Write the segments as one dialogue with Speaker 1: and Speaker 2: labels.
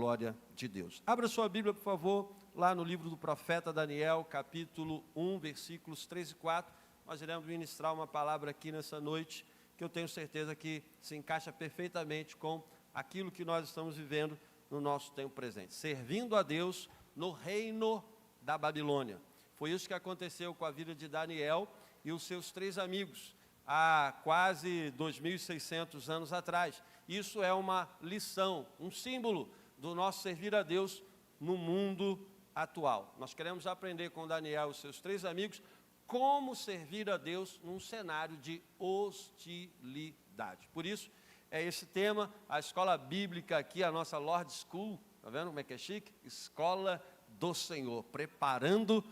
Speaker 1: glória de Deus. Abra sua Bíblia, por favor, lá no livro do profeta Daniel, capítulo 1, versículos 3 e 4. Nós iremos ministrar uma palavra aqui nessa noite, que eu tenho certeza que se encaixa perfeitamente com aquilo que nós estamos vivendo no nosso tempo presente. Servindo a Deus no reino da Babilônia. Foi isso que aconteceu com a vida de Daniel e os seus 3 amigos, há quase 2.600 anos atrás. Isso é uma lição, um símbolo do nosso servir a Deus no mundo atual. Nós queremos aprender com Daniel e os seus 3 amigos como servir a Deus num cenário de hostilidade. Por isso, é esse tema, a escola bíblica aqui, a nossa Lord School, está vendo como é que é chique? Escola do Senhor, preparando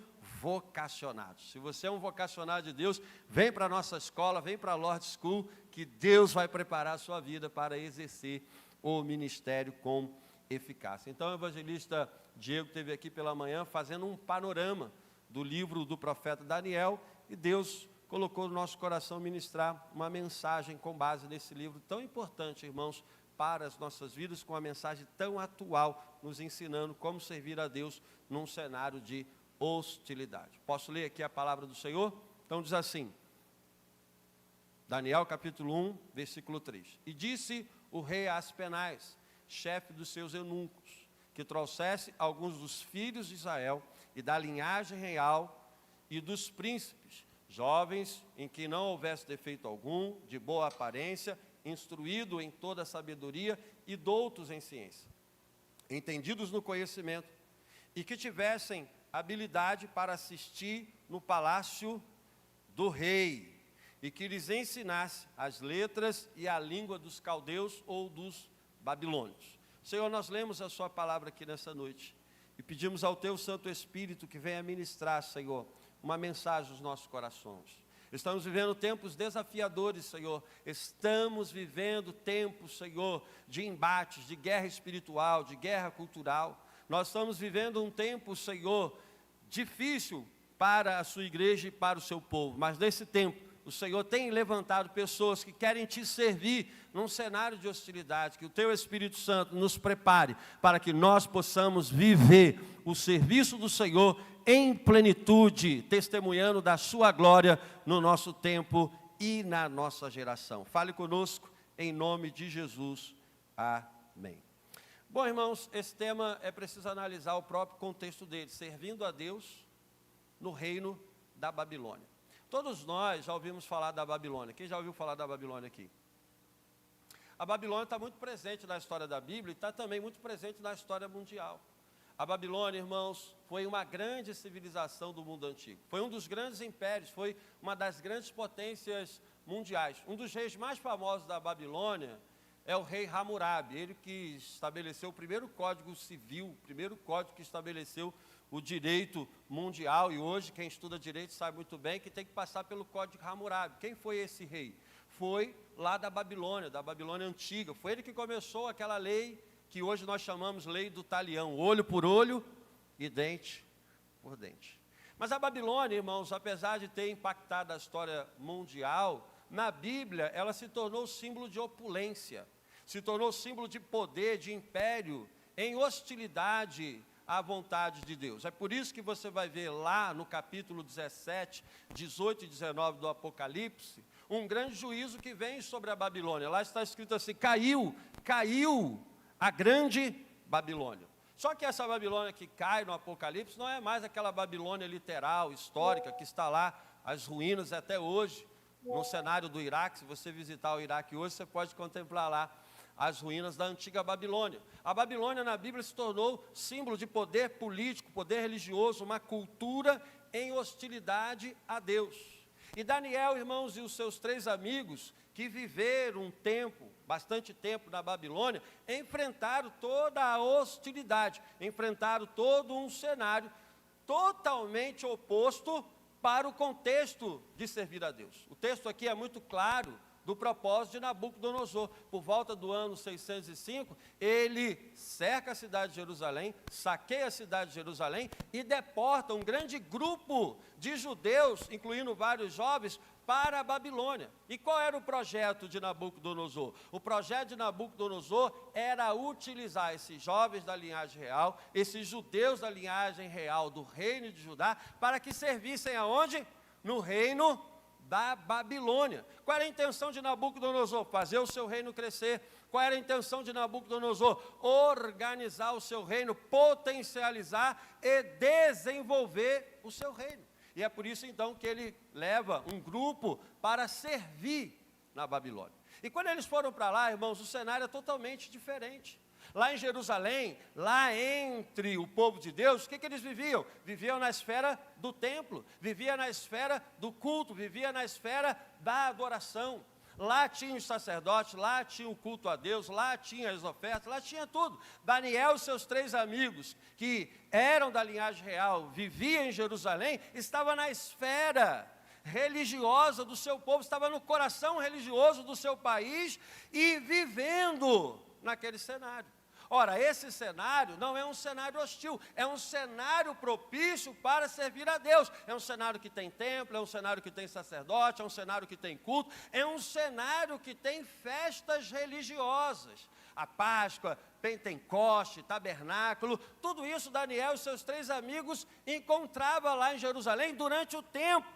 Speaker 1: vocacionados. Se você é um vocacionado de Deus, vem para a nossa escola, vem para a Lord School, que Deus vai preparar a sua vida para exercer o ministério com eficácia. Então, o evangelista Diego esteve aqui pela manhã fazendo um panorama do livro do profeta Daniel, e Deus colocou no nosso coração ministrar uma mensagem com base nesse livro tão importante, irmãos, para as nossas vidas, com uma mensagem tão atual, nos ensinando como servir a Deus num cenário de hostilidade. Posso ler aqui a palavra do Senhor? Então diz assim, Daniel capítulo 1, versículo 3. E disse o rei Aspenaz, chefe dos seus eunucos, que trouxesse alguns dos filhos de Israel e da linhagem real e dos príncipes, jovens em que não houvesse defeito algum, de boa aparência, instruído em toda a sabedoria e doutos em ciência, entendidos no conhecimento, e que tivessem habilidade para assistir no palácio do rei, e que lhes ensinasse as letras e a língua dos caldeus ou dos babilônios. Senhor, nós lemos a sua palavra aqui nessa noite, e pedimos ao teu Santo Espírito que venha ministrar, Senhor, uma mensagem aos nossos corações. Estamos vivendo tempos desafiadores, Senhor. Estamos vivendo tempos, Senhor, de embates, de guerra espiritual, de guerra cultural. Nós estamos vivendo um tempo, Senhor, difícil para a sua igreja e para o seu povo. Mas nesse tempo, o Senhor tem levantado pessoas que querem te servir num cenário de hostilidade. Que o teu Espírito Santo nos prepare para que nós possamos viver o serviço do Senhor em plenitude, testemunhando da sua glória no nosso tempo e na nossa geração. Fale conosco em nome de Jesus. Amém. Bom, irmãos, esse tema é preciso analisar o próprio contexto dele, servindo a Deus no reino da Babilônia. Todos nós já ouvimos falar da Babilônia. Quem já ouviu falar da Babilônia aqui? A Babilônia está muito presente na história da Bíblia e está também muito presente na história mundial. A Babilônia, irmãos, foi uma grande civilização do mundo antigo. Foi um dos grandes impérios, foi uma das grandes potências mundiais. Um dos reis mais famosos da Babilônia é o rei Hammurabi, ele que estabeleceu o primeiro código civil, o primeiro código que estabeleceu o direito mundial, e hoje quem estuda direito sabe muito bem que tem que passar pelo código Hammurabi. Quem foi esse rei? Foi lá da Babilônia antiga, foi ele que começou aquela lei que hoje nós chamamos lei do talião, olho por olho e dente por dente. Mas a Babilônia, irmãos, apesar de ter impactado a história mundial, na Bíblia ela se tornou símbolo de opulência, se tornou símbolo de poder, de império, em hostilidade à vontade de Deus. É por isso que você vai ver lá no capítulo 17, 18 e 19 do Apocalipse, um grande juízo que vem sobre a Babilônia. Lá está escrito assim, caiu a grande Babilônia. Só que essa Babilônia que cai no Apocalipse não é mais aquela Babilônia literal, histórica, que está lá, as ruínas até hoje, no cenário do Iraque. Se você visitar o Iraque hoje, você pode contemplar lá as ruínas da antiga Babilônia. A Babilônia na Bíblia se tornou símbolo de poder político, poder religioso, uma cultura em hostilidade a Deus. E Daniel, irmãos, e os seus 3 amigos, que viveram bastante tempo na Babilônia, enfrentaram toda a hostilidade, enfrentaram todo um cenário totalmente oposto para o contexto de servir a Deus. O texto aqui é muito claro do propósito de Nabucodonosor. Por volta do ano 605, ele cerca a cidade de Jerusalém, saqueia a cidade de Jerusalém e deporta um grande grupo de judeus, incluindo vários jovens, para a Babilônia. E qual era o projeto de Nabucodonosor? O projeto de Nabucodonosor era utilizar esses jovens da linhagem real, esses judeus da linhagem real do reino de Judá, para que servissem aonde? No reino da Babilônia. Qual era a intenção de Nabucodonosor? Fazer o seu reino crescer. Qual era a intenção de Nabucodonosor? Organizar o seu reino, potencializar e desenvolver o seu reino. E é por isso então que ele leva um grupo para servir na Babilônia. E quando eles foram para lá, irmãos, o cenário é totalmente diferente. Lá em Jerusalém, lá entre o povo de Deus, o que eles viviam? Viviam na esfera do templo, viviam na esfera do culto, viviam na esfera da adoração. Lá tinha os sacerdotes, lá tinha o culto a Deus, lá tinha as ofertas, lá tinha tudo. Daniel e seus 3 amigos, que eram da linhagem real, viviam em Jerusalém, estavam na esfera religiosa do seu povo, estava no coração religioso do seu país e vivendo naquele cenário. Ora, esse cenário não é um cenário hostil, é um cenário propício para servir a Deus. É um cenário que tem templo, é um cenário que tem sacerdote, é um cenário que tem culto, é um cenário que tem festas religiosas. A Páscoa, Pentecoste, Tabernáculo, tudo isso Daniel e seus 3 amigos encontravam lá em Jerusalém durante o tempo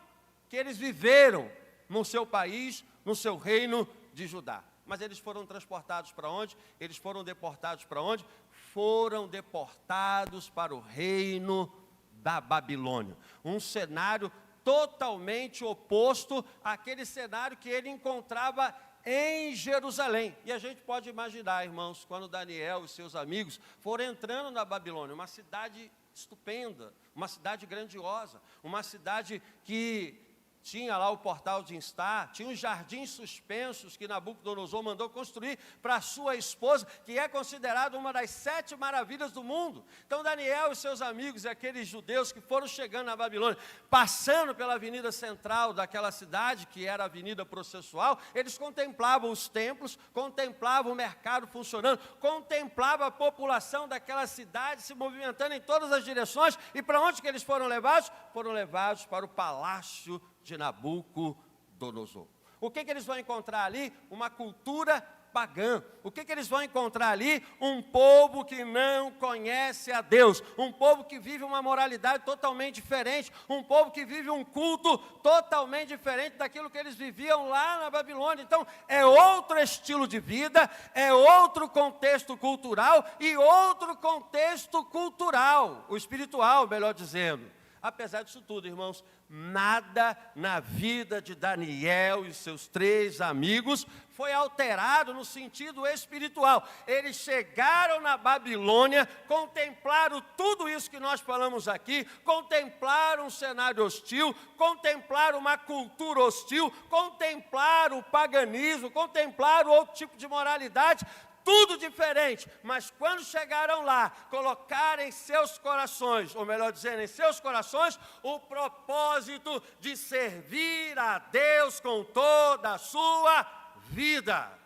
Speaker 1: que eles viveram no seu país, no seu reino de Judá. Mas eles foram transportados para onde? Eles foram deportados para onde? Foram deportados para o reino da Babilônia. Um cenário totalmente oposto àquele cenário que ele encontrava em Jerusalém. E a gente pode imaginar, irmãos, quando Daniel e seus amigos foram entrando na Babilônia, uma cidade estupenda, uma cidade grandiosa, uma cidade que tinha lá o portal de Instar, tinha os jardins suspensos que Nabucodonosor mandou construir para sua esposa, que é considerada uma das 7 maravilhas do mundo. Então Daniel e seus amigos e aqueles judeus que foram chegando na Babilônia, passando pela avenida central daquela cidade, que era a avenida processual, eles contemplavam os templos, contemplavam o mercado funcionando, contemplavam a população daquela cidade se movimentando em todas as direções. E para onde que eles foram levados? Foram levados para o palácio de Nabucodonosor. O que eles vão encontrar ali? Uma cultura pagã. O que eles vão encontrar ali? Um povo que não conhece a Deus, um povo que vive uma moralidade totalmente diferente, um povo que vive um culto totalmente diferente daquilo que eles viviam lá na Babilônia. Então, é outro estilo de vida, é outro contexto cultural e outro contexto cultural, o espiritual, melhor dizendo. Apesar disso tudo, irmãos, nada na vida de Daniel e seus 3 amigos foi alterado no sentido espiritual. Eles chegaram na Babilônia, contemplaram tudo isso que nós falamos aqui, contemplaram um cenário hostil, contemplaram uma cultura hostil, contemplaram o paganismo, contemplaram outro tipo de moralidade, tudo diferente, mas quando chegaram lá, colocaram em seus corações, ou melhor dizendo, em seus corações, o propósito de servir a Deus com toda a sua vida.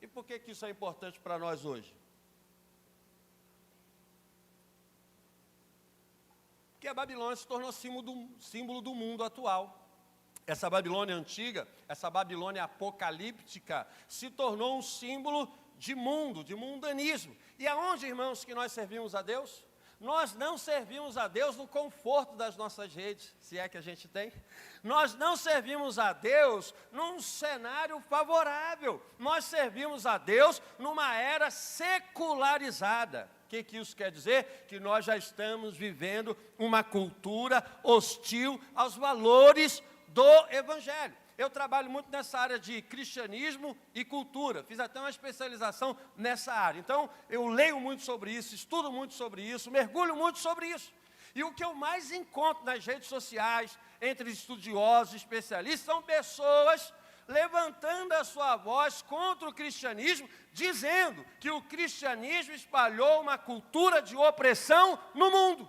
Speaker 1: E por que isso é importante para nós hoje? Porque a Babilônia se tornou símbolo do mundo atual. Essa Babilônia antiga, essa Babilônia apocalíptica, se tornou um símbolo de mundo, de mundanismo. E aonde, irmãos, que nós servimos a Deus? Nós não servimos a Deus no conforto das nossas redes, se é que a gente tem. Nós não servimos a Deus num cenário favorável. Nós servimos a Deus numa era secularizada. O que isso quer dizer? Que nós já estamos vivendo uma cultura hostil aos valores do Evangelho. Eu trabalho muito nessa área de cristianismo e cultura, fiz até uma especialização nessa área. Então, eu leio muito sobre isso, estudo muito sobre isso, mergulho muito sobre isso. E o que eu mais encontro nas redes sociais, entre estudiosos e especialistas, são pessoas levantando a sua voz contra o cristianismo, dizendo que o cristianismo espalhou uma cultura de opressão no mundo.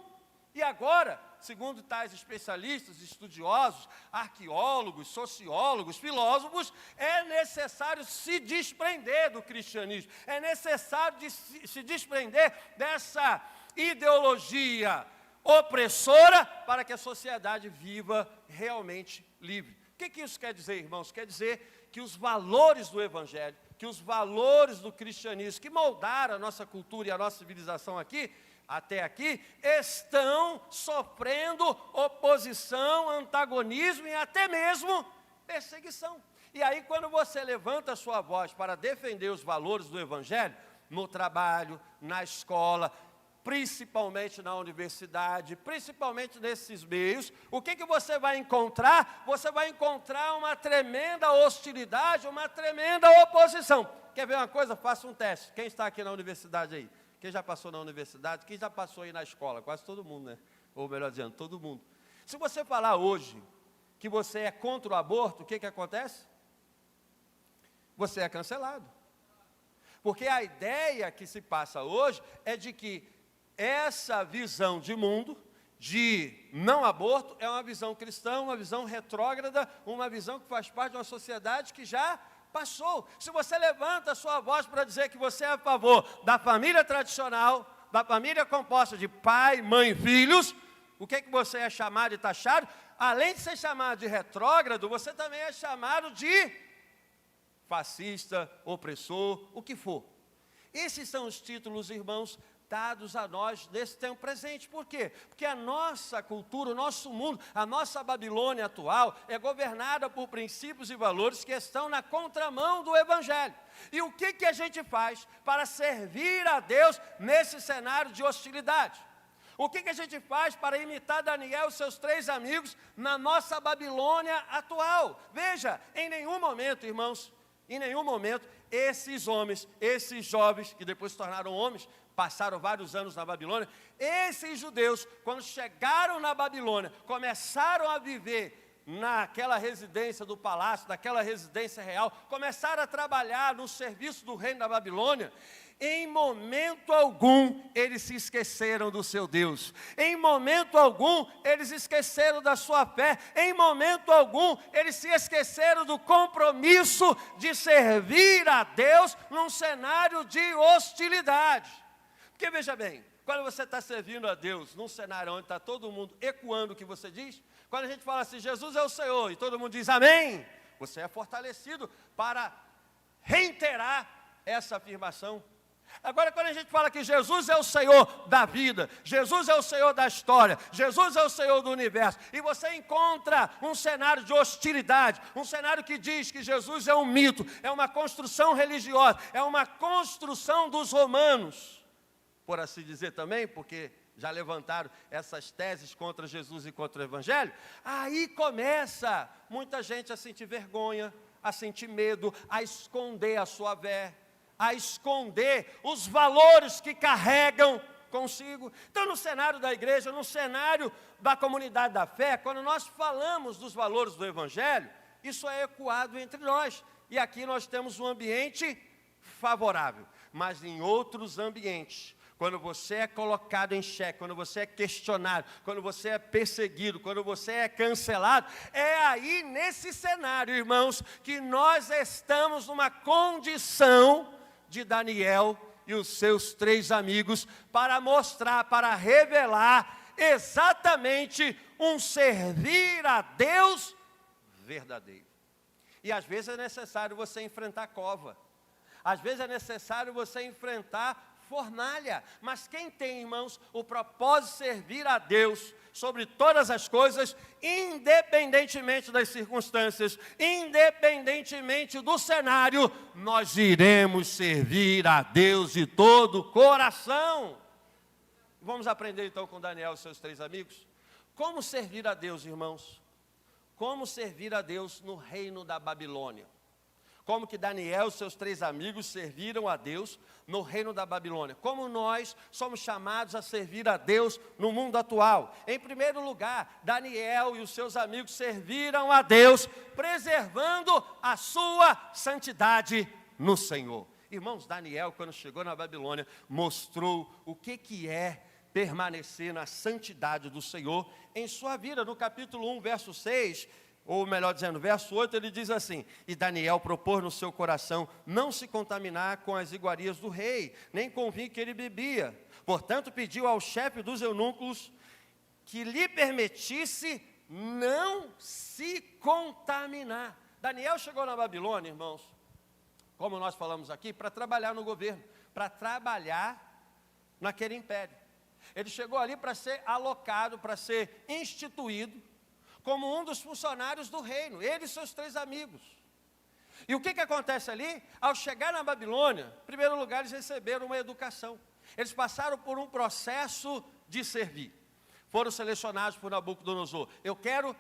Speaker 1: E agora, segundo tais especialistas, estudiosos, arqueólogos, sociólogos, filósofos, é necessário se desprender do cristianismo, é necessário se desprender dessa ideologia opressora para que a sociedade viva realmente livre. O que isso quer dizer, irmãos? Quer dizer que os valores do Evangelho, que os valores do cristianismo, que moldaram a nossa cultura e a nossa civilização até aqui, estão sofrendo oposição, antagonismo e até mesmo perseguição. E aí, quando você levanta a sua voz para defender os valores do Evangelho, no trabalho, na escola, principalmente na universidade, principalmente nesses meios, o que você vai encontrar? Você vai encontrar uma tremenda hostilidade, uma tremenda oposição. Quer ver uma coisa? Faça um teste. Quem está aqui na universidade aí? Quem já passou na universidade? Quem já passou aí na escola? Quase todo mundo, né? Ou melhor dizendo, todo mundo. Se você falar hoje que você é contra o aborto, o que acontece? Você é cancelado. Porque a ideia que se passa hoje é de que essa visão de mundo, de não aborto, é uma visão cristã, uma visão retrógrada, uma visão que faz parte de uma sociedade que já passou. Se você levanta a sua voz para dizer que você é a favor da família tradicional, da família composta de pai, mãe e filhos, o que você é chamado e taxado? Além de ser chamado de retrógrado, você também é chamado de fascista, opressor, o que for. Esses são os títulos, irmãos, dados a nós nesse tempo presente. Por quê? Porque a nossa cultura, o nosso mundo, a nossa Babilônia atual é governada por princípios e valores que estão na contramão do Evangelho. E o que a gente faz para servir a Deus nesse cenário de hostilidade? O que a gente faz para imitar Daniel e seus 3 amigos na nossa Babilônia atual? Veja, em nenhum momento, irmãos, em nenhum momento, esses homens, esses jovens, que depois se tornaram homens, passaram vários anos na Babilônia, esses judeus, quando chegaram na Babilônia, começaram a viver naquela residência do palácio, naquela residência real, começaram a trabalhar no serviço do reino da Babilônia. Em momento algum, eles se esqueceram do seu Deus. Em momento algum, eles esqueceram da sua fé. Em momento algum, eles se esqueceram do compromisso de servir a Deus num cenário de hostilidade. Porque veja bem, quando você está servindo a Deus num cenário onde está todo mundo ecoando o que você diz, quando a gente fala assim, Jesus é o Senhor, e todo mundo diz amém, você é fortalecido para reiterar essa afirmação. Agora, quando a gente fala que Jesus é o Senhor da vida, Jesus é o Senhor da história, Jesus é o Senhor do universo, e você encontra um cenário de hostilidade, um cenário que diz que Jesus é um mito, é uma construção religiosa, é uma construção dos romanos, por assim dizer também, porque já levantaram essas teses contra Jesus e contra o Evangelho, aí começa muita gente a sentir vergonha, a sentir medo, a esconder a sua fé, a esconder os valores que carregam consigo. Então, no cenário da igreja, no cenário da comunidade da fé, quando nós falamos dos valores do Evangelho, isso é ecoado entre nós. E aqui nós temos um ambiente favorável, mas em outros ambientes, quando você é colocado em xeque, quando você é questionado, quando você é perseguido, quando você é cancelado, é aí nesse cenário, irmãos, que nós estamos numa condição de Daniel e os seus 3 amigos para mostrar, para revelar exatamente um servir a Deus verdadeiro. E às vezes é necessário você enfrentar cova, às vezes é necessário você enfrentar fornalha, mas quem tem, irmãos, o propósito de servir a Deus sobre todas as coisas, independentemente das circunstâncias, independentemente do cenário, nós iremos servir a Deus de todo o coração. Vamos aprender então com Daniel e seus 3 amigos, como servir a Deus, irmãos, como servir a Deus no reino da Babilônia. Como que Daniel e seus 3 amigos serviram a Deus no reino da Babilônia. Como nós somos chamados a servir a Deus no mundo atual. Em primeiro lugar, Daniel e os seus amigos serviram a Deus, preservando a sua santidade no Senhor. Irmãos, Daniel, quando chegou na Babilônia, mostrou o que é permanecer na santidade do Senhor em sua vida. No capítulo 1, verso 6... ou melhor dizendo, verso 8, ele diz assim: e Daniel propôs no seu coração não se contaminar com as iguarias do rei, nem com o vinho que ele bebia. Portanto, pediu ao chefe dos eunucos que lhe permitisse não se contaminar. Daniel chegou na Babilônia, irmãos, como nós falamos aqui, para trabalhar no governo, para trabalhar naquele império. Ele chegou ali para ser alocado, para ser instituído como um dos funcionários do reino, ele e seus 3 amigos. E o que acontece ali? Ao chegar na Babilônia, em primeiro lugar, eles receberam uma educação. Eles passaram por um processo de servir. Foram selecionados por Nabucodonosor. Eu quero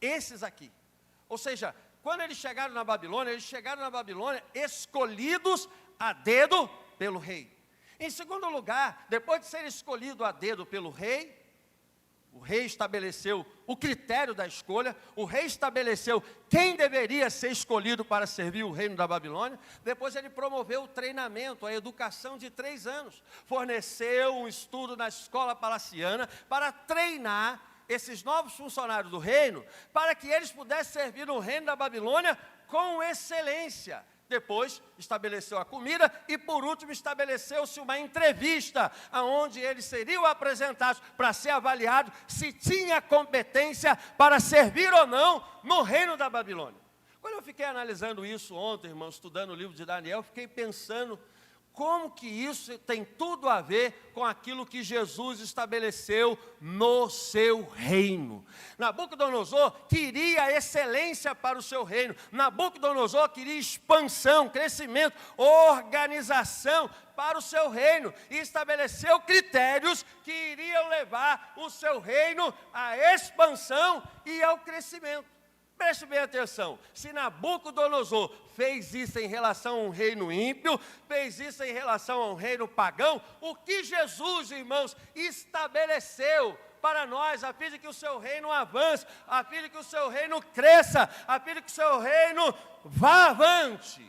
Speaker 1: esses aqui. Ou seja, quando eles chegaram na Babilônia escolhidos a dedo pelo rei. Em segundo lugar, depois de ser escolhido a dedo pelo rei, o rei estabeleceu o critério da escolha, o rei estabeleceu quem deveria ser escolhido para servir o reino da Babilônia. Depois ele promoveu o treinamento, a educação de 3 anos. Forneceu um estudo na escola palaciana para treinar esses novos funcionários do reino, para que eles pudessem servir no reino da Babilônia com excelência. Depois estabeleceu a comida e por último estabeleceu-se uma entrevista, onde eles seriam apresentados para ser avaliado se tinha competência para servir ou não no reino da Babilônia. Quando eu fiquei analisando isso ontem, irmão, estudando o livro de Daniel, fiquei pensando como que isso tem tudo a ver com aquilo que Jesus estabeleceu no seu reino. Nabucodonosor queria excelência para o seu reino. Nabucodonosor queria expansão, crescimento, organização para o seu reino. E estabeleceu critérios que iriam levar o seu reino à expansão e ao crescimento. Preste bem atenção, se Nabucodonosor fez isso em relação a um reino ímpio, fez isso em relação a um reino pagão, o que Jesus, irmãos, estabeleceu para nós, a fim de que o seu reino avance, a fim de que o seu reino cresça, a fim de que o seu reino vá avante.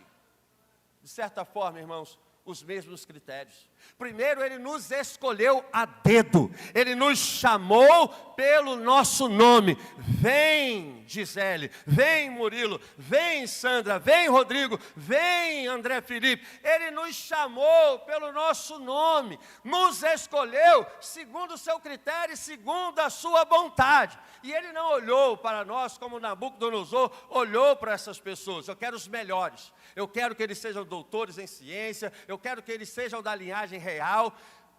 Speaker 1: De certa forma, irmãos, os mesmos critérios. Primeiro, ele nos escolheu a dedo, ele nos chamou pelo nosso nome. Vem, Gisele, vem, Murilo, vem, Sandra, vem, Rodrigo, vem, André Felipe. Ele nos chamou pelo nosso nome, nos escolheu segundo o seu critério e segundo a sua vontade. E ele não olhou para nós como Nabucodonosor olhou para essas pessoas. Eu quero os melhores, eu quero que eles sejam doutores em ciência, eu quero que eles sejam da linhagem real.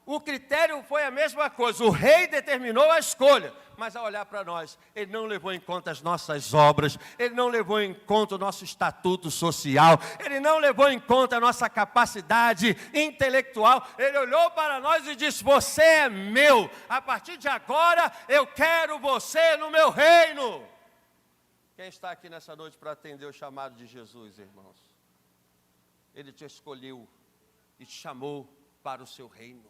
Speaker 1: O critério foi a mesma coisa, o rei determinou a escolha, mas ao olhar para nós, ele não levou em conta as nossas obras, ele não levou em conta o nosso estatuto social, ele não levou em conta a nossa capacidade intelectual, ele olhou para nós e disse: você é meu, a partir de agora eu quero você no meu reino. Quem está aqui nessa noite para atender o chamado de Jesus, irmãos? Ele te escolheu e te chamou para o seu reino.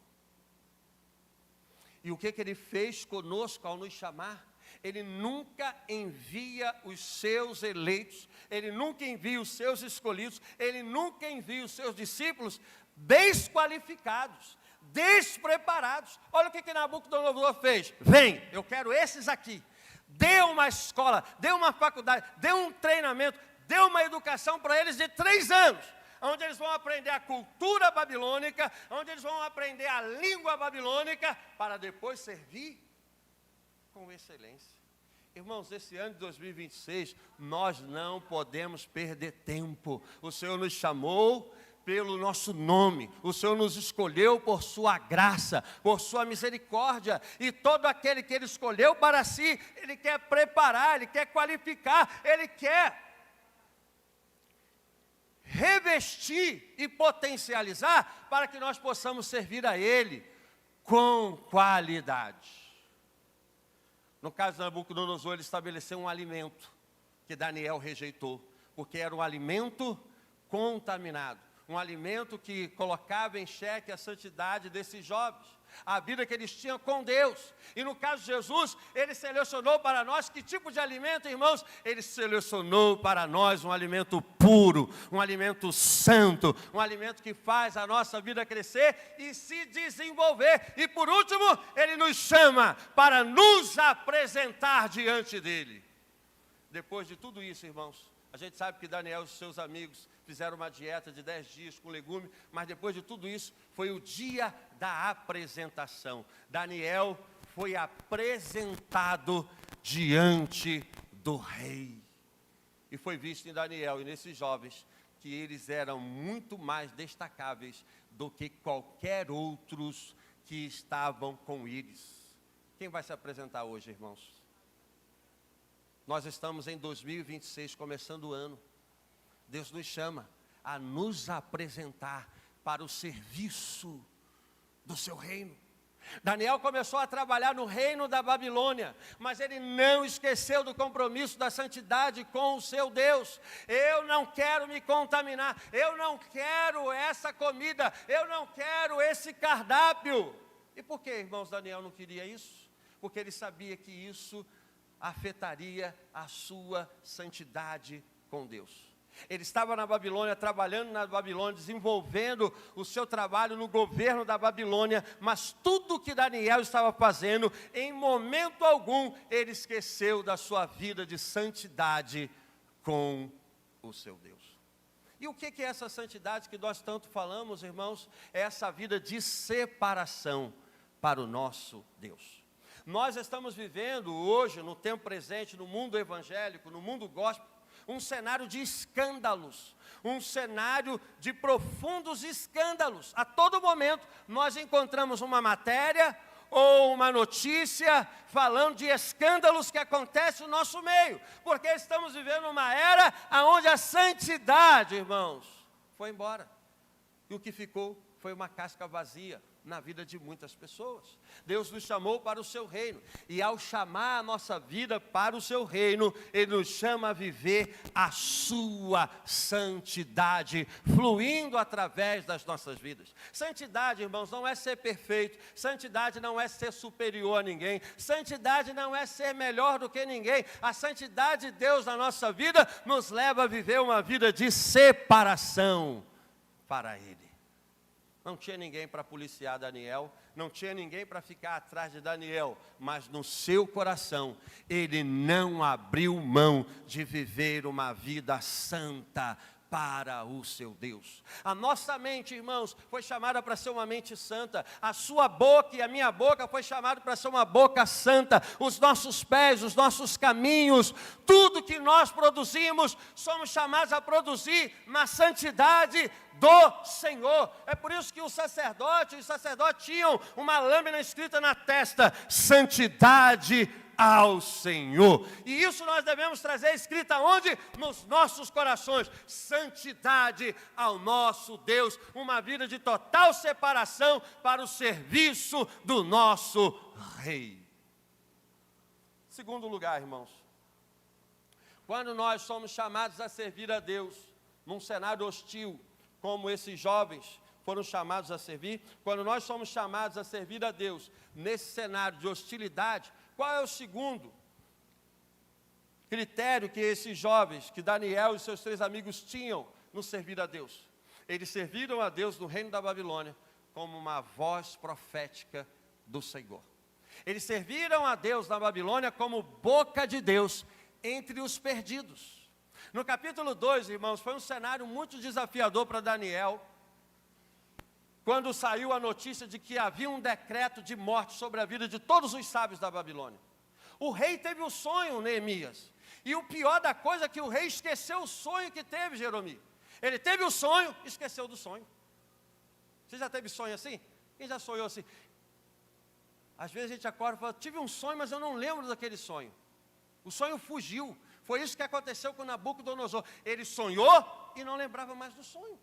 Speaker 1: E o que ele fez conosco ao nos chamar? Ele nunca envia os seus eleitos, ele nunca envia os seus escolhidos, ele nunca envia os seus discípulos desqualificados, despreparados. Olha o que Nabucodonosor fez. Vem, eu quero esses aqui. Dê uma escola, dê uma faculdade, dê um treinamento, dê uma educação para eles de 3 anos. Onde eles vão aprender a cultura babilônica, onde eles vão aprender a língua babilônica, para depois servir com excelência. Irmãos, esse ano de 2026, nós não podemos perder tempo. O Senhor nos chamou pelo nosso nome, o Senhor nos escolheu por sua graça, por sua misericórdia, e todo aquele que Ele escolheu para si, Ele quer preparar, Ele quer qualificar, Ele quer revestir e potencializar para que nós possamos servir a Ele com qualidade. No caso de Nabucodonosor, ele estabeleceu um alimento que Daniel rejeitou, porque era um alimento contaminado, um alimento que colocava em xeque a santidade desses jovens, a vida que eles tinham com Deus. E no caso de Jesus, Ele selecionou para nós que tipo de alimento, irmãos? Ele selecionou para nós um alimento puro, um alimento santo, um alimento que faz a nossa vida crescer e se desenvolver. E por último, Ele nos chama para nos apresentar diante dEle. Depois de tudo isso, irmãos, a gente sabe que Daniel e os seus amigos fizeram uma dieta de 10 dias com legume, mas depois de tudo isso, foi o dia da apresentação. Daniel foi apresentado diante do rei. E foi visto em Daniel e nesses jovens que eles eram muito mais destacáveis do que qualquer outros que estavam com eles. Quem vai se apresentar hoje, irmãos? Nós estamos em 2026, começando o ano. Deus nos chama a nos apresentar para o serviço do seu reino. Daniel começou a trabalhar no reino da Babilônia, mas ele não esqueceu do compromisso da santidade com o seu Deus. Eu não quero me contaminar, eu não quero essa comida, eu não quero esse cardápio. E por que, irmãos, Daniel não queria isso? Porque ele sabia que isso afetaria a sua santidade com Deus. Ele estava na Babilônia, trabalhando na Babilônia, desenvolvendo o seu trabalho no governo da Babilônia, mas tudo que Daniel estava fazendo, em momento algum, ele esqueceu da sua vida de santidade com o seu Deus. E o que é essa santidade que nós tanto falamos, irmãos? É essa vida de separação para o nosso Deus. Nós estamos vivendo hoje, no tempo presente, no mundo evangélico, no mundo gospel, um cenário de escândalos, um cenário de profundos escândalos. A todo momento nós encontramos uma matéria ou uma notícia falando de escândalos que acontecem no nosso meio, porque estamos vivendo uma era onde a santidade, irmãos, foi embora. E o que ficou foi uma casca vazia na vida de muitas pessoas. Deus nos chamou para o seu reino, e ao chamar a nossa vida para o seu reino, Ele nos chama a viver a sua santidade, fluindo através das nossas vidas. Santidade, irmãos, não é ser perfeito, santidade não é ser superior a ninguém, santidade não é ser melhor do que ninguém. A santidade de Deus na nossa vida nos leva a viver uma vida de separação para Ele. Não tinha ninguém para policiar Daniel, não tinha ninguém para ficar atrás de Daniel, mas no seu coração, ele não abriu mão de viver uma vida santa para o seu Deus. A nossa mente, irmãos, foi chamada para ser uma mente santa. A sua boca e a minha boca foi chamada para ser uma boca santa. Os nossos pés, os nossos caminhos, tudo que nós produzimos, somos chamados a produzir na santidade do Senhor. É por isso que os sacerdotes tinham uma lâmina escrita na testa: santidade ao Senhor. E isso nós devemos trazer escrita onde? Nos nossos corações. Santidade ao nosso Deus. Uma vida de total separação para o serviço do nosso Rei. Segundo lugar, irmãos, quando nós somos chamados a servir a Deus num cenário hostil, como esses jovens foram chamados a servir, quando nós somos chamados a servir a Deus nesse cenário de hostilidade, qual é o segundo critério que esses jovens, que Daniel e seus 3 amigos tinham no servir a Deus? Eles serviram a Deus no reino da Babilônia como uma voz profética do Senhor. Eles serviram a Deus na Babilônia como boca de Deus entre os perdidos. No capítulo 2, irmãos, foi um cenário muito desafiador para Daniel, quando saiu a notícia de que havia um decreto de morte sobre a vida de todos os sábios da Babilônia. O rei teve um sonho, Neemias, e o pior da coisa é que o rei esqueceu o sonho que teve, Jeremias. Ele teve o sonho, esqueceu do sonho. Você já teve sonho assim? Quem já sonhou assim? Às vezes a gente acorda e fala: tive um sonho, mas eu não lembro daquele sonho. O sonho fugiu. Foi isso que aconteceu com Nabucodonosor. Ele sonhou e não lembrava mais do sonho.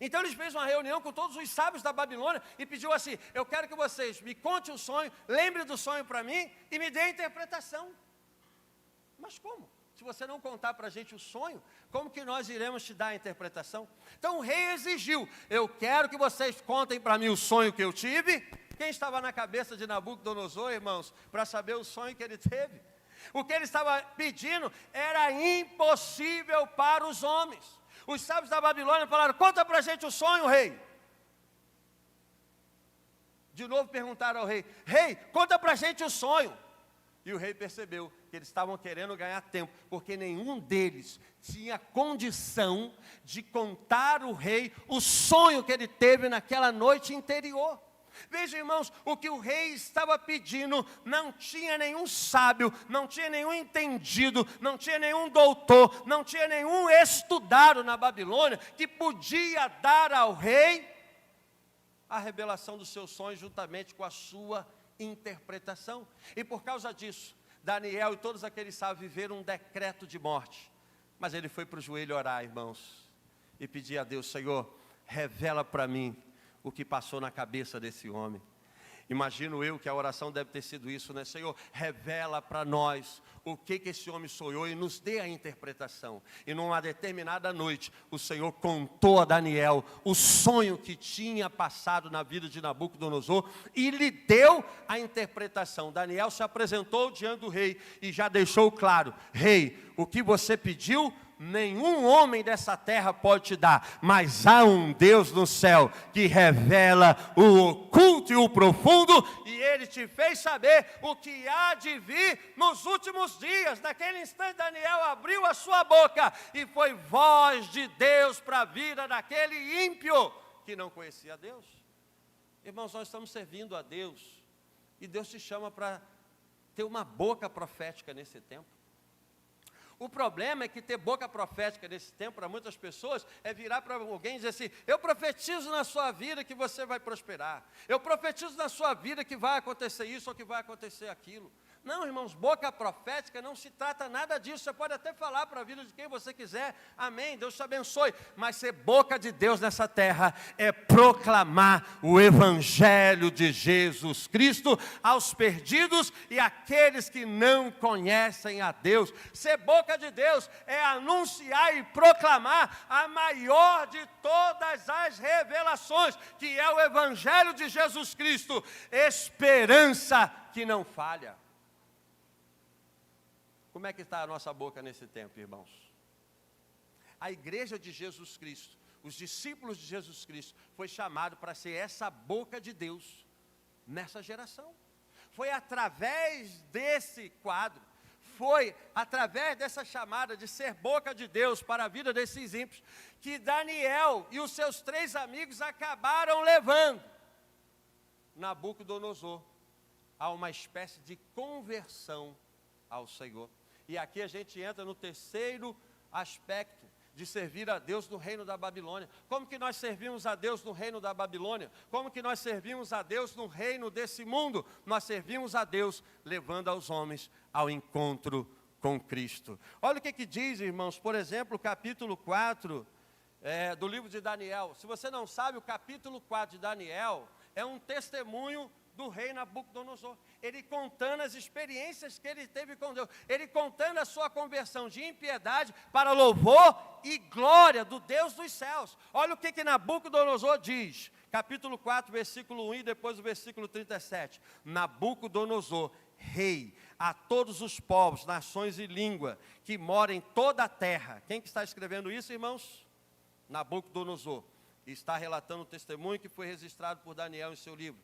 Speaker 1: Então ele fez uma reunião com todos os sábios da Babilônia e pediu assim: eu quero que vocês me contem o sonho, lembre do sonho para mim e me dê a interpretação. Mas como? Se você não contar para a gente o sonho, como que nós iremos te dar a interpretação? Então o rei exigiu: eu quero que vocês contem para mim o sonho que eu tive. Quem estava na cabeça de Nabucodonosor, irmãos, para saber o sonho que ele teve? O que ele estava pedindo era impossível para os homens. Os sábios da Babilônia falaram: conta para a gente o sonho, rei. De novo perguntaram ao rei: rei, conta para a gente o sonho. E o rei percebeu que eles estavam querendo ganhar tempo, porque nenhum deles tinha condição de contar ao rei o sonho que ele teve naquela noite interior. Veja, irmãos, o que o rei estava pedindo, não tinha nenhum sábio, não tinha nenhum entendido, não tinha nenhum doutor, não tinha nenhum estudado na Babilônia, que podia dar ao rei a revelação dos seus sonhos, juntamente com a sua interpretação. E por causa disso, Daniel e todos aqueles sábios viveram um decreto de morte. Mas ele foi para o joelho orar, irmãos, e pedir a Deus: Senhor, revela para mim o que passou na cabeça desse homem. Imagino eu que a oração deve ter sido isso, né? Senhor, revela para nós o que esse homem sonhou e nos dê a interpretação. E numa determinada noite, o Senhor contou a Daniel o sonho que tinha passado na vida de Nabucodonosor e lhe deu a interpretação. Daniel se apresentou diante do rei e já deixou claro: rei, o que você pediu, nenhum homem dessa terra pode te dar, mas há um Deus no céu que revela o oculto e o profundo, e Ele te fez saber o que há de vir nos últimos dias. Naquele instante, Daniel abriu a sua boca, e foi voz de Deus para a vida daquele ímpio, que não conhecia Deus. Irmãos, nós estamos servindo a Deus, e Deus te chama para ter uma boca profética nesse tempo. O problema é que ter boca profética nesse tempo, para muitas pessoas, é virar para alguém e dizer assim: eu profetizo na sua vida que você vai prosperar. Eu profetizo na sua vida que vai acontecer isso ou que vai acontecer aquilo. Não, irmãos, boca profética não se trata nada disso. Você pode até falar para a vida de quem você quiser, amém, Deus te abençoe. Mas ser boca de Deus nessa terra é proclamar o Evangelho de Jesus Cristo aos perdidos e àqueles que não conhecem a Deus. Ser boca de Deus é anunciar e proclamar a maior de todas as revelações, que é o Evangelho de Jesus Cristo, esperança que não falha. Como é que está a nossa boca nesse tempo, irmãos? A igreja de Jesus Cristo, os discípulos de Jesus Cristo, foi chamado para ser essa boca de Deus nessa geração. Foi através desse quadro, foi através dessa chamada de ser boca de Deus para a vida desses ímpios, que Daniel e os seus 3 amigos acabaram levando Nabucodonosor a uma espécie de conversão ao Senhor. E aqui a gente entra no terceiro aspecto de servir a Deus no reino da Babilônia. Como que nós servimos a Deus no reino da Babilônia? Como que nós servimos a Deus no reino desse mundo? Nós servimos a Deus levando aos homens ao encontro com Cristo. Olha o que diz, irmãos, por exemplo, o capítulo 4 do livro de Daniel. Se você não sabe, o capítulo 4 de Daniel é um testemunho do rei Nabucodonosor, ele contando as experiências que ele teve com Deus, ele contando a sua conversão de impiedade para louvor e glória do Deus dos céus. Olha o que Nabucodonosor diz, capítulo 4, versículo 1 e depois o versículo 37. Nabucodonosor, rei, a todos os povos, nações e língua que moram em toda a terra. Quem que está escrevendo isso, irmãos? Nabucodonosor. Está relatando o testemunho que foi registrado por Daniel em seu livro.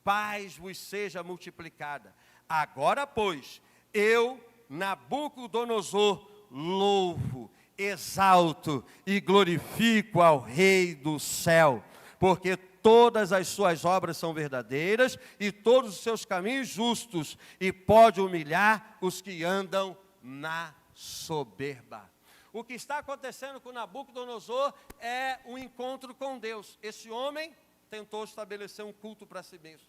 Speaker 1: Paz vos seja multiplicada. Agora, pois, eu, Nabucodonosor, louvo, exalto e glorifico ao Rei do céu, porque todas as suas obras são verdadeiras e todos os seus caminhos justos, e pode humilhar os que andam na soberba. O que está acontecendo com Nabucodonosor é um encontro com Deus. Esse homem tentou estabelecer um culto para si mesmo.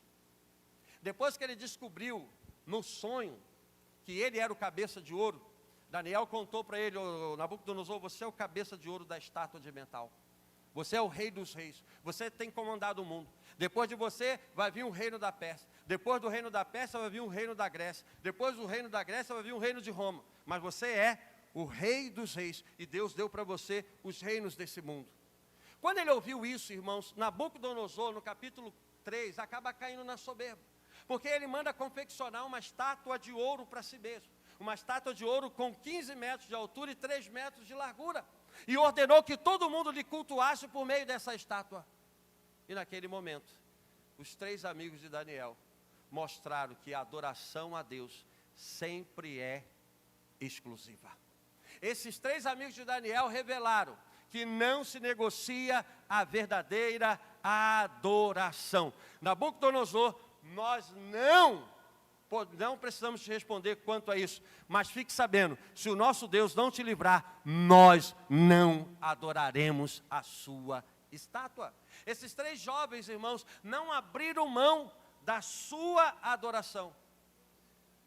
Speaker 1: Depois que ele descobriu no sonho que ele era o cabeça de ouro, Daniel contou para ele: Nabucodonosor, você é o cabeça de ouro da estátua de metal. Você é o rei dos reis. Você tem comandado o mundo. Depois de você vai vir o reino da Pérsia. Depois do reino da Pérsia vai vir o reino da Grécia. Depois do reino da Grécia vai vir o reino de Roma. Mas você é o rei dos reis. E Deus deu para você os reinos desse mundo. Quando ele ouviu isso, irmãos, Nabucodonosor, no capítulo 3, acaba caindo na soberba. Porque ele manda confeccionar uma estátua de ouro para si mesmo. Uma estátua de ouro com 15 metros de altura e 3 metros de largura. E ordenou que todo mundo lhe cultuasse por meio dessa estátua. E naquele momento, os 3 amigos de Daniel mostraram que a adoração a Deus sempre é exclusiva. Esses 3 amigos de Daniel revelaram que não se negocia a verdadeira adoração. Nabucodonosor, nós não precisamos te responder quanto a isso, mas fique sabendo, se o nosso Deus não te livrar, nós não adoraremos a sua estátua. Esses 3 jovens irmãos não abriram mão da sua adoração.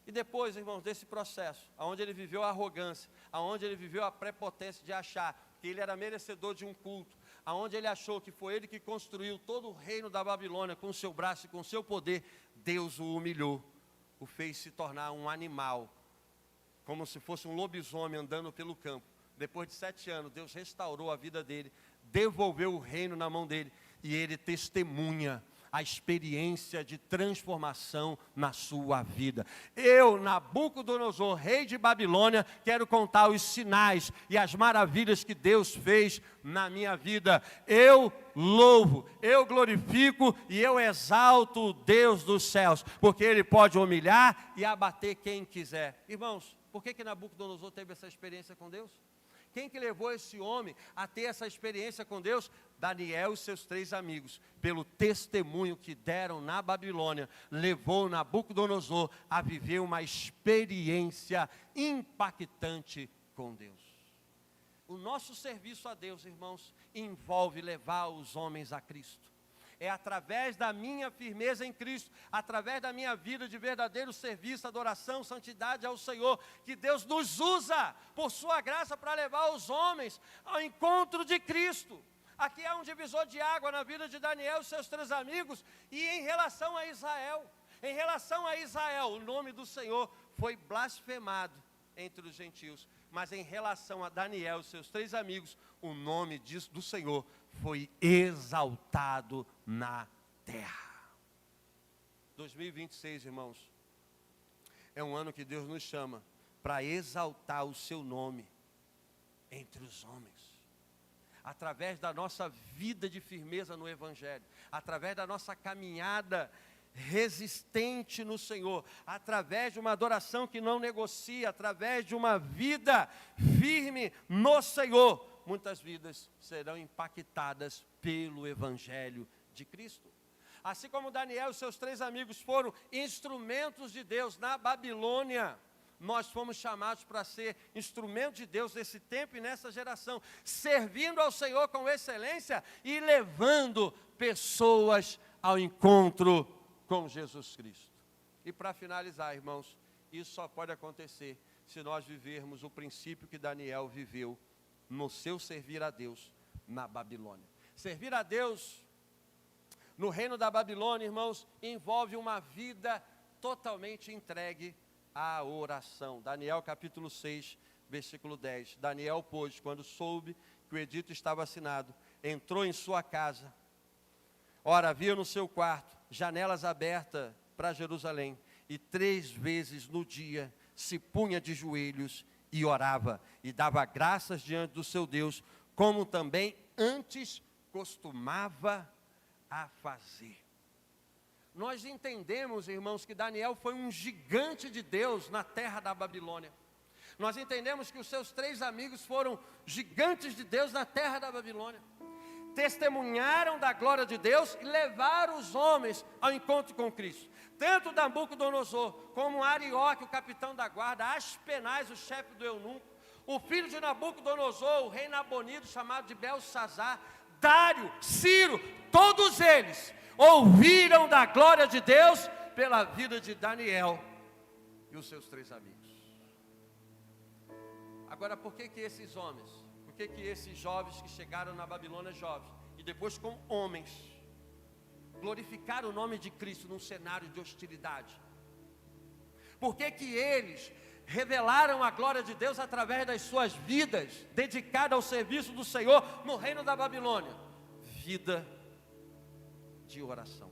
Speaker 1: E depois, irmãos, desse processo, onde ele viveu a arrogância, onde ele viveu a prepotência de achar que ele era merecedor de um culto, onde ele achou que foi ele que construiu todo o reino da Babilônia com o seu braço e com o seu poder, Deus o humilhou, o fez se tornar um animal, como se fosse um lobisomem andando pelo campo. Depois de 7 anos, Deus restaurou a vida dele, devolveu o reino na mão dele, e ele testemunha a experiência de transformação na sua vida. Eu, Nabucodonosor, rei de Babilônia, quero contar os sinais e as maravilhas que Deus fez na minha vida. Eu louvo, eu glorifico e eu exalto o Deus dos céus, porque Ele pode humilhar e abater quem quiser. Irmãos, por que Nabucodonosor teve essa experiência com Deus? Quem que levou esse homem a ter essa experiência com Deus? Daniel e seus 3 amigos, pelo testemunho que deram na Babilônia, levou Nabucodonosor a viver uma experiência impactante com Deus. O nosso serviço a Deus, irmãos, envolve levar os homens a Cristo. É através da minha firmeza em Cristo, através da minha vida de verdadeiro serviço, adoração, santidade ao Senhor, que Deus nos usa, por sua graça, para levar os homens ao encontro de Cristo. Aqui há um divisor de água na vida de Daniel e seus 3 amigos, e em relação a Israel. Em relação a Israel, o nome do Senhor foi blasfemado entre os gentios, mas em relação a Daniel e seus 3 amigos, o nome do Senhor foi exaltado na terra. 2026, irmãos, é um ano que Deus nos chama para exaltar o seu nome entre os homens. Através da nossa vida de firmeza no Evangelho, através da nossa caminhada resistente no Senhor, através de uma adoração que não negocia, através de uma vida firme no Senhor, muitas vidas serão impactadas pelo Evangelho de Cristo. Assim como Daniel e seus 3 amigos foram instrumentos de Deus na Babilônia, nós fomos chamados para ser instrumento de Deus nesse tempo e nessa geração, servindo ao Senhor com excelência e levando pessoas ao encontro com Jesus Cristo. E para finalizar, irmãos, isso só pode acontecer se nós vivermos o princípio que Daniel viveu no seu servir a Deus na Babilônia. Servir a Deus no reino da Babilônia, irmãos, envolve uma vida totalmente entregue à oração. Daniel capítulo 6, versículo 10. Daniel, pois, quando soube que o edito estava assinado, entrou em sua casa. Ora, havia no seu quarto janelas abertas para Jerusalém, e 3 vezes no dia se punha de joelhos e orava, e dava graças diante do seu Deus, como também antes costumava a fazer. Nós entendemos, irmãos, que Daniel foi um gigante de Deus na terra da Babilônia. Nós entendemos que os seus 3 amigos foram gigantes de Deus na terra da Babilônia. Testemunharam da glória de Deus e levaram os homens ao encontro com Cristo. Tanto Nabucodonosor como Arioque, o capitão da guarda, Aspenaz, o chefe do eunuco, o filho de Nabucodonosor, o rei Nabonido, chamado de Belsazar, Dário, Ciro, todos eles ouviram da glória de Deus pela vida de Daniel e os seus 3 amigos. Agora, por que esses homens, por que esses jovens que chegaram na Babilônia jovens, e depois como homens, glorificaram o nome de Cristo num cenário de hostilidade? Por que eles revelaram a glória de Deus através das suas vidas, dedicadas ao serviço do Senhor no reino da Babilônia? Vida de oração.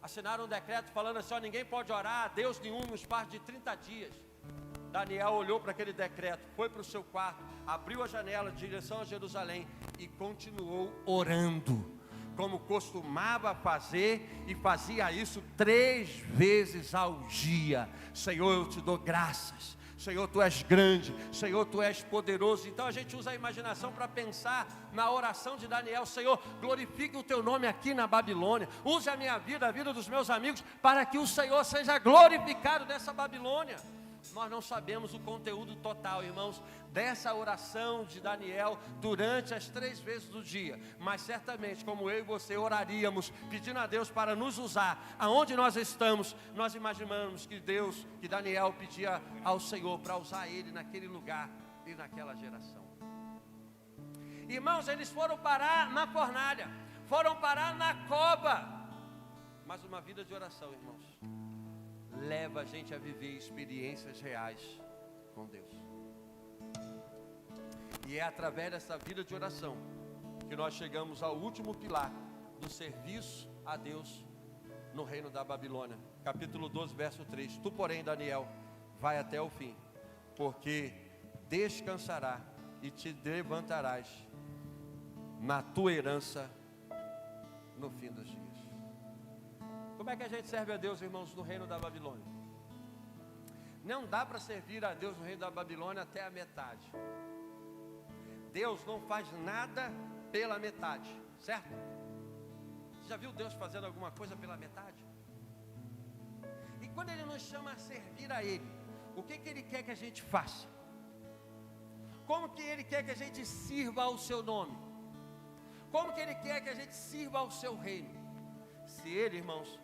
Speaker 1: Assinaram um decreto falando assim: ó, ninguém pode orar a Deus nenhum no espaço de 30 dias. Daniel olhou para aquele decreto, foi para o seu quarto, abriu a janela em direção a Jerusalém e continuou orando, como costumava fazer, e fazia isso 3 vezes ao dia. Senhor, eu te dou graças. Senhor, Tu és grande, Senhor, Tu és poderoso. Então a gente usa a imaginação para pensar na oração de Daniel. Senhor, glorifique o Teu nome aqui na Babilônia, use a minha vida, a vida dos meus amigos, para que o Senhor seja glorificado nessa Babilônia. Nós não sabemos o conteúdo total, irmãos, dessa oração de Daniel durante as 3 vezes do dia, mas certamente, como eu e você oraríamos, pedindo a Deus para nos usar, aonde nós estamos, nós imaginamos que Daniel pedia ao Senhor para usar ele naquele lugar e naquela geração. Irmãos, eles foram parar na fornalha, foram parar na cova, mas uma vida de oração, irmãos, leva a gente a viver experiências reais com Deus. E é através dessa vida de oração que nós chegamos ao último pilar do serviço a Deus no reino da Babilônia. Capítulo 12, verso 3. Tu, porém, Daniel, vai até o fim, porque descansará e te levantarás na tua herança no fim dos dias. Como é que a gente serve a Deus, irmãos, no reino da Babilônia? Não dá para servir a Deus no reino da Babilônia até a metade. Deus não faz nada pela metade, certo? Você já viu Deus fazendo alguma coisa pela metade? E quando Ele nos chama a servir a Ele, o que Ele quer que a gente faça? Como que Ele quer que a gente sirva ao Seu nome? Como que Ele quer que a gente sirva ao Seu reino? Se Ele, irmãos,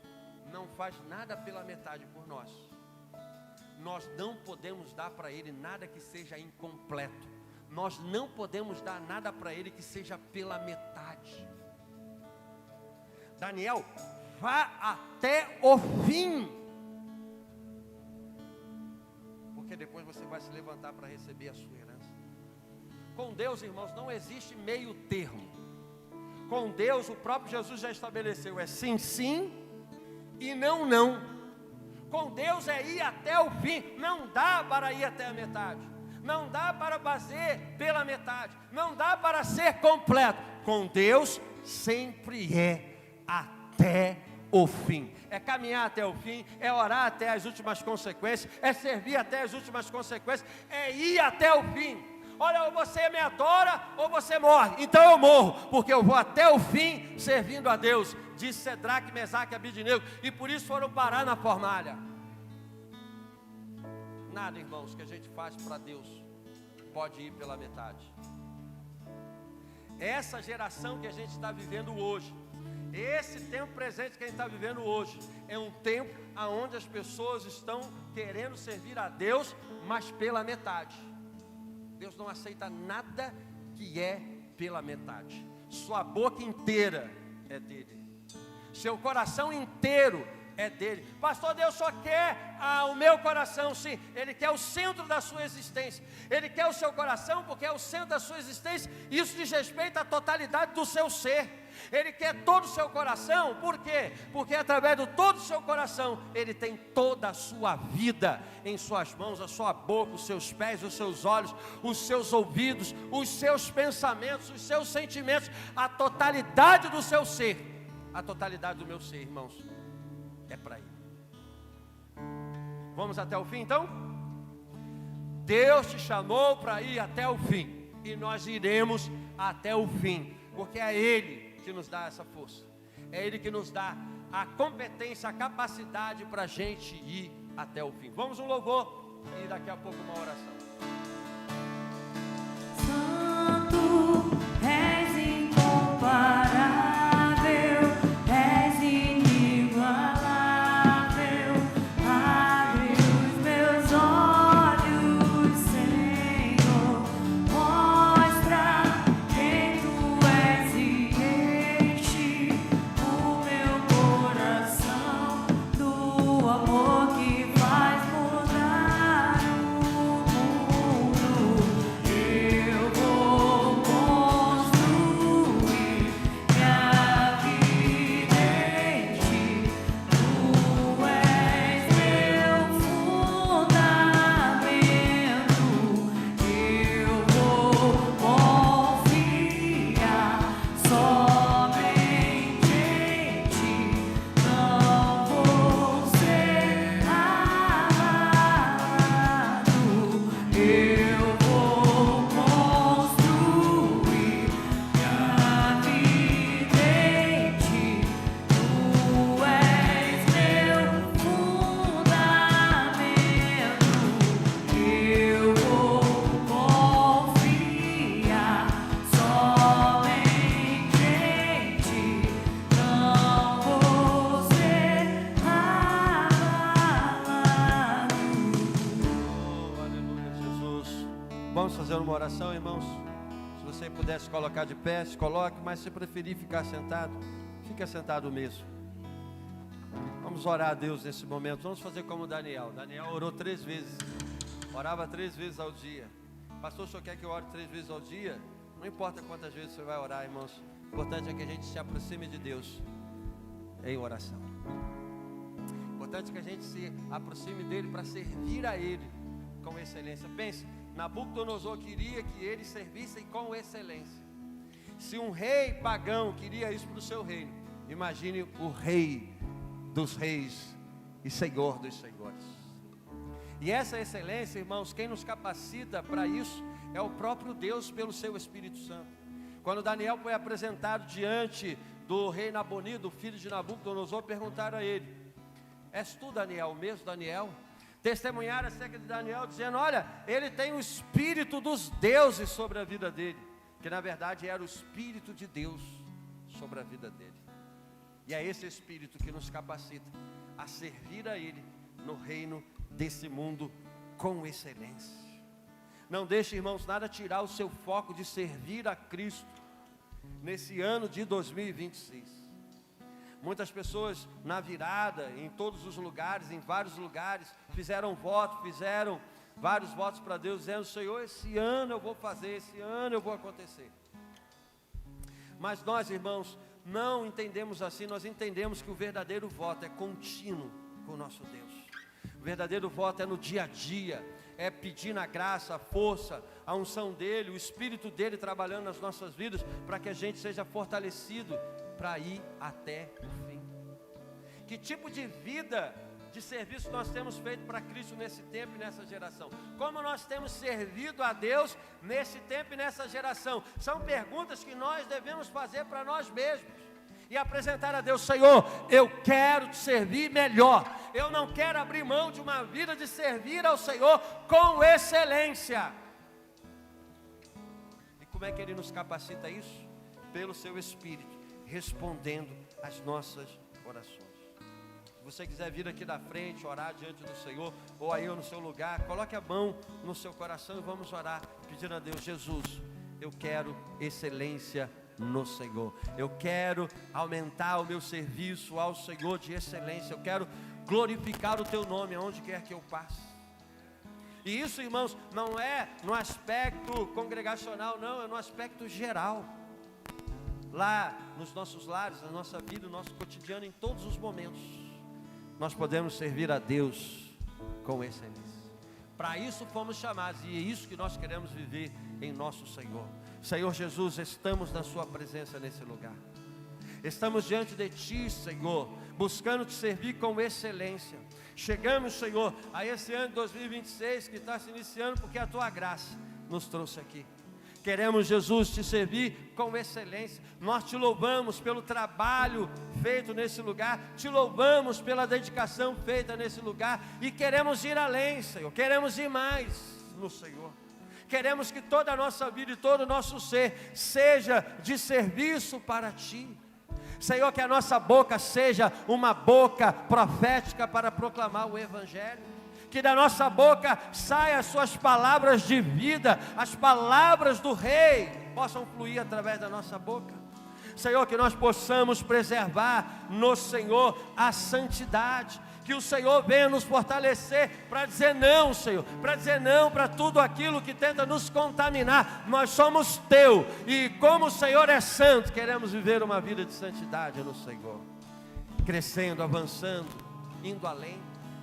Speaker 1: não faz nada pela metade por nós, nós não podemos dar para Ele nada que seja incompleto. Nós não podemos dar nada para Ele que seja pela metade. Daniel, vá até o fim, porque depois você vai se levantar para receber a sua herança. Com Deus, irmãos, não existe meio termo. Com Deus, o próprio Jesus já estabeleceu, é sim, sim e não, não. Com Deus é ir até o fim, não dá para ir até a metade, não dá para fazer pela metade, não dá para ser completo. Com Deus sempre é até o fim, é caminhar até o fim, é orar até as últimas consequências, é servir até as últimas consequências, é ir até o fim. Olha, ou você me adora ou você morre. Então eu morro, porque eu vou até o fim servindo a Deus. Disse Sedraque, Mesaque e Abidnego, e por isso foram parar na fornalha. Nada, irmãos, que a gente faz para Deus pode ir pela metade. Essa geração que a gente está vivendo hoje, esse tempo presente que a gente está vivendo hoje, é um tempo onde as pessoas estão querendo servir a Deus, mas pela metade. Deus não aceita nada que é pela metade. Sua boca inteira é dele, seu coração inteiro é dele. Pastor, Deus só quer o meu coração. Sim, Ele quer o centro da sua existência. Ele quer o seu coração porque é o centro da sua existência. Isso diz respeito à totalidade do seu ser. Ele quer todo o seu coração. Por quê? Porque através de todo o seu coração Ele tem toda a sua vida em suas mãos, a sua boca, os seus pés, os seus olhos, os seus ouvidos, os seus pensamentos, os seus sentimentos, a totalidade do seu ser. A totalidade do meu ser, irmãos, é para Ele. Vamos até o fim, então? Deus te chamou para ir até o fim, e nós iremos até o fim, porque é Ele que nos dá essa força, é Ele que nos dá a competência, a capacidade para a gente ir até o fim. Vamos um louvor e daqui a pouco uma oração.
Speaker 2: Santo, és incomparável, és inigualável. Abre os meus olhos, Senhor, mostra quem Tu és e enche o meu coração do amor que faz mudar o mundo.
Speaker 1: fazendo uma oração, irmãos. Se você pudesse colocar de pé, se coloque, mas se preferir ficar sentado, fica sentado mesmo. Vamos orar a Deus nesse momento. Vamos fazer como Daniel. Daniel orou 3 vezes, orava 3 vezes ao dia. Pastor, o senhor quer que eu ore 3 vezes ao dia? Não importa quantas vezes você vai orar, irmãos. O importante é que a gente se aproxime de Deus em oração. O importante é que a gente se aproxime dele para servir a ele com excelência. Pense, Nabucodonosor queria que eles servissem com excelência. Se um rei pagão queria isso para o seu reino, imagine o rei dos reis e Senhor dos senhores. E essa excelência, irmãos, quem nos capacita para isso é o próprio Deus pelo seu Espírito Santo. Quando Daniel foi apresentado diante do rei Nabonido, filho de Nabucodonosor, perguntaram a ele: és tu Daniel, o mesmo Daniel? Testemunharam acerca de Daniel, dizendo: olha, ele tem o Espírito dos deuses sobre a vida dele, que na verdade era o Espírito de Deus sobre a vida dele. E é esse Espírito que nos capacita a servir a ele no reino desse mundo com excelência. Não deixe, irmãos, nada tirar o seu foco de servir a Cristo nesse ano de 2026. Muitas pessoas na virada, em todos os lugares, em vários lugares, fizeram vários votos para Deus, dizendo: Senhor, esse ano eu vou fazer, esse ano eu vou acontecer. Mas nós, irmãos, não entendemos assim. Nós entendemos que o verdadeiro voto é contínuo com o nosso Deus. O verdadeiro voto é no dia a dia, é pedir na graça, a força, a unção dele, o Espírito dele trabalhando nas nossas vidas, para que a gente seja fortalecido para ir até o fim. Que tipo de vida de serviço nós temos feito para Cristo nesse tempo e nessa geração? Como nós temos servido a Deus nesse tempo e nessa geração? São perguntas que nós devemos fazer para nós mesmos e apresentar a Deus: Senhor, eu quero te servir melhor. Eu não quero abrir mão de uma vida de servir ao Senhor com excelência. E como é que Ele nos capacita a isso? Pelo seu Espírito, respondendo às nossas orações. Se você quiser vir aqui da frente, orar diante do Senhor, ou aí no seu lugar, coloque a mão no seu coração e vamos orar, pedindo a Deus: Jesus, eu quero excelência no Senhor. Eu quero aumentar o meu serviço ao Senhor de excelência. Eu quero glorificar o teu nome aonde quer que eu passe. E isso, irmãos, não é no aspecto congregacional, não, é no aspecto geral. Lá nos nossos lares, na nossa vida, no nosso cotidiano, em todos os momentos, nós podemos servir a Deus com excelência. Para isso fomos chamados, e é isso que nós queremos viver em nosso Senhor. Senhor Jesus, estamos na sua presença nesse lugar. Estamos diante de Ti, Senhor, buscando Te servir com excelência. Chegamos, Senhor, a esse ano de 2026 que está se iniciando, porque a Tua graça nos trouxe aqui. Queremos, Jesus, Te servir com excelência. Nós Te louvamos pelo trabalho feito nesse lugar, Te louvamos pela dedicação feita nesse lugar, e queremos ir além, Senhor, queremos ir mais no Senhor. Queremos que toda a nossa vida e todo o nosso ser seja de serviço para Ti. Senhor, que a nossa boca seja uma boca profética para proclamar o Evangelho. Que da nossa boca saiam as Suas palavras de vida, as palavras do Rei possam fluir através da nossa boca. Senhor, que nós possamos preservar no Senhor a santidade. Que o Senhor venha nos fortalecer para dizer não, Senhor, para dizer não para tudo aquilo que tenta nos contaminar. Nós somos Teu, e como o Senhor é santo, queremos viver uma vida de santidade no Senhor, crescendo, avançando, indo além.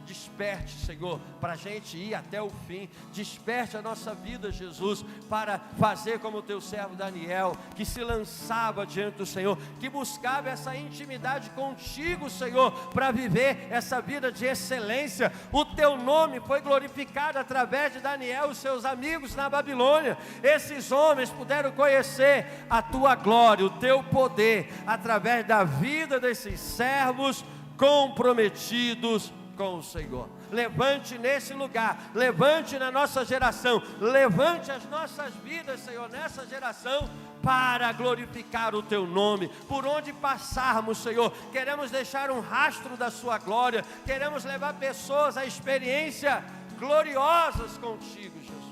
Speaker 1: Desperte, Senhor, para a gente ir até o fim. Desperte a nossa vida, Jesus, para fazer como o Teu servo Daniel, que se lançava diante do Senhor, que buscava essa intimidade contigo, Senhor, para viver essa vida de excelência. O Teu nome foi glorificado através de Daniel e seus amigos na Babilônia. Esses homens puderam conhecer a Tua glória, o Teu poder, através da vida desses servos comprometidos com o Senhor. Levante nesse lugar, levante na nossa geração, levante as nossas vidas, Senhor, nessa geração, para glorificar o Teu nome. Por onde passarmos, Senhor, queremos deixar um rastro da Sua glória, queremos levar pessoas a experiências gloriosas contigo, Jesus.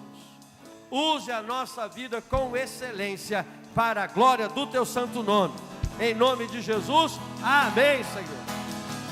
Speaker 1: use a nossa vida com excelência para a glória do teu santo nome. Em nome de Jesus, amém, Senhor.